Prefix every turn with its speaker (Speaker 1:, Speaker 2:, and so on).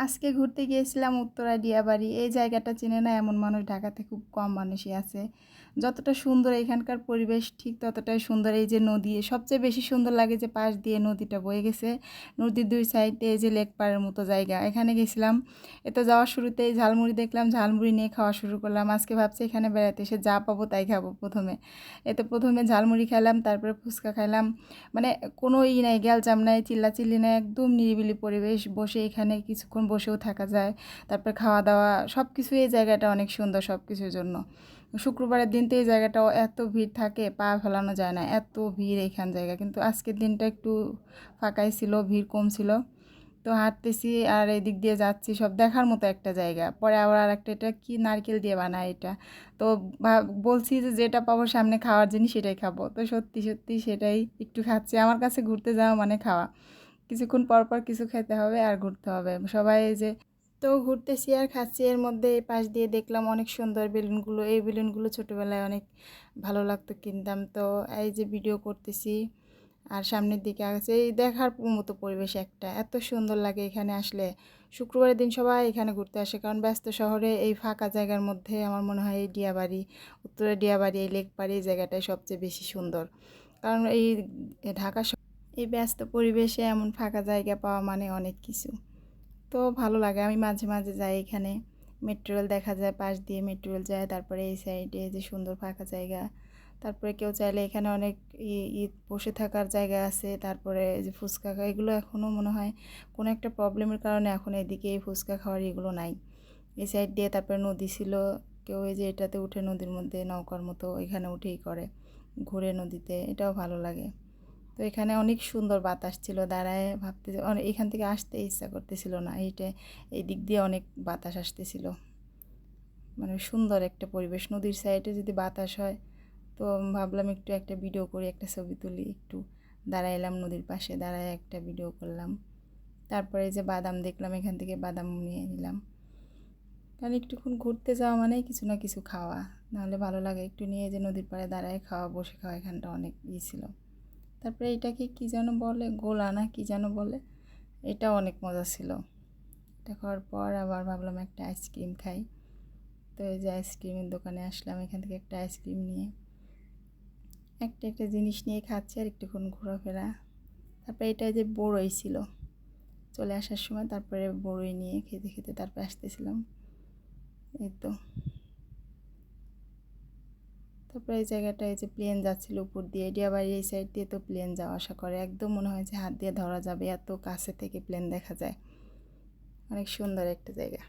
Speaker 1: আজকে ঘুরতে গিয়েছিলাম উত্তরা ডিয়াবাড়ি। এই জায়গাটা চেনে না এমন মানুষ ঢাকাতে খুব কম মানুষই আছে। যতটা সুন্দর এখানকার পরিবেশ ঠিক ততটাই সুন্দর এই যে নদী। সবচেয়ে বেশি সুন্দর লাগে যে পাশ দিয়ে নদীটা বয়ে গেছে। নদীর দুই সাইডে এই যে লেক পাড়ের মতো জায়গা। এখানে গেছিলাম। এতে যাওয়ার শুরুতেই ঝালমুড়ি দেখলাম, ঝালমুড়ি নিয়ে খাওয়া শুরু করলাম। আজকে ভাবছি এখানে বেড়াতে এসে যা পাবো তাই খাবো প্রথমে। প্রথমে ঝালমুড়ি খেলাম, তারপরে ফুচকা খাইলাম। মানে কোনো নাই, গ্যালজাম নাই, চিল্লাচিল্লি নাই, একদম নিরিবিলি পরিবেশ। বসে এখানে কিছুক্ষণ বসেও থাকা যায়। তারপরে খাওয়া দাওয়া সব কিছু, এই জায়গাটা অনেক সুন্দর সব কিছুর জন্য। শুক্রবারের দিন তো এই জায়গাটাও এত ভিড় থাকে, পা ফেলানো যায় না, এত ভিড় এইখান জায়গা। কিন্তু আজকের দিনটা একটু ফাঁকাই ছিল, ভিড় কম ছিল। তো হাঁটতেছি আর এদিক দিয়ে যাচ্ছি, সব দেখার মতো একটা জায়গা। পরে আবার আরেকটা, এটা কি নারকেল দিয়ে বানায় এটা। তো বলছি যে যেটা পাবো সামনে খাওয়ার জিনিস সেটাই খাবো। তো সত্যি সত্যি সেটাই একটু খাচ্ছি। আমার কাছে ঘুরতে যাওয়া মানে খাওয়া। কিছুক্ষণ পর পর কিছু খেতে হবে আর ঘুরতে হবে সবাই। এই যে তো ঘুরতেছি আর খাচ্ছি, এর মধ্যে এই পাশ দিয়ে দেখলাম অনেক সুন্দর বেলুনগুলো। এই বেলুনগুলো ছোটোবেলায় অনেক ভালো লাগতো, কিনতাম। তো এই যে ভিডিও করতেছি আর সামনের দিকে আছে, এই দেখার মতো পরিবেশ একটা, এত সুন্দর লাগে এখানে আসলে। শুক্রবারের দিন সবাই এখানে ঘুরতে আসে, কারণ ব্যস্ত শহরে এই ফাঁকা জায়গার মধ্যে আমার মনে হয় এই ডিয়াবাড়ি, উত্তরা ডিয়াবাড়ি, এই লেকপাড়ি, এই জায়গাটাই সবচেয়ে বেশি সুন্দর। কারণ এই ঢাকা এই ব্যস্ত পরিবেশে এমন ফাঁকা জায়গা পাওয়া মানে অনেক কিছু। তো ভালো লাগে, আমি মাঝে মাঝে যাই এখানে। মেট্রো রেল দেখা যায়, পাশ দিয়ে মেট্রো রেল যায়। তারপরে এই সাইডে যে সুন্দর ফাঁকা জায়গা। তারপরে কেউ চাইলে এখানে অনেক ঈদ বসে থাকার জায়গা আছে। তারপরে এই যে ফুচকা খাওয়া, এগুলো এখনও মনে হয় কোনো একটা প্রবলেমের কারণে এখন এদিকে এই ফুচকা খাওয়ার এগুলো নাই। এই সাইড দিয়ে তারপরে নদী ছিল, কেউ এই যে এটাতে উঠে নদীর মধ্যে নৌকার মতো এখানে উঠেই করে, ঘুরে নদীতে, এটাও ভালো লাগে। তো এখানে অনেক সুন্দর বাতাস ছিল, দাঁড়ায় ভাবতে অনেক, এখান থেকে আসতে ইচ্ছা করতেছিল না। এই দিক দিয়ে অনেক বাতাস আসতেছিল, মানে সুন্দর একটা পরিবেশ। নদীর সাইডে যদি বাতাস হয়, তো ভাবলাম একটু একটা ভিডিও করি, একটা ছবি তুলি। একটু দাঁড়াইলাম নদীর পাশে, দাঁড়ায় একটা ভিডিও করলাম। তারপরে যে বাদাম দেখলাম, এখান থেকে বাদাম নিয়ে নিলাম। কারণ একটুক্ষণ ঘুরতে যাওয়া মানেই কিছু না কিছু খাওয়া, নাহলে ভালো লাগে। একটু নিয়ে যে নদীর পাড়ে দাঁড়ায় খাওয়া, বসে খাওয়া, এখানটা অনেক ছিল। তারপরে এটাকে কী যেন বলে, গোলা না কী যেন বলে, এটা অনেক মজা ছিল। এটা খাওয়ার পর আবার ভাবলাম একটা আইসক্রিম খাই। তো এই যে আইসক্রিমের দোকানে আসলাম, এখান থেকে একটা আইসক্রিম নিয়ে একটা একটা জিনিস নিয়ে খাচ্ছি আর একটুক্ষণ ঘোরাফেরা। তারপরে এটা যে বড়ই ছিল চলে আসার সময়, তারপরে বড়ই নিয়ে খেতে খেতে তারপরে আসতেছিলাম। এই তো তারপরে এই জায়গাটায় যে প্লেন যাচ্ছিলো উপর দিয়ে, ডিয়াবাড়ি এই সাইড দিয়ে তো প্লেন যাওয়া আসা করে, একদম মনে হয় যে হাত দিয়ে ধরা যাবে, এত কাছে থেকে প্লেন দেখা যায়। অনেক সুন্দর একটা জায়গা।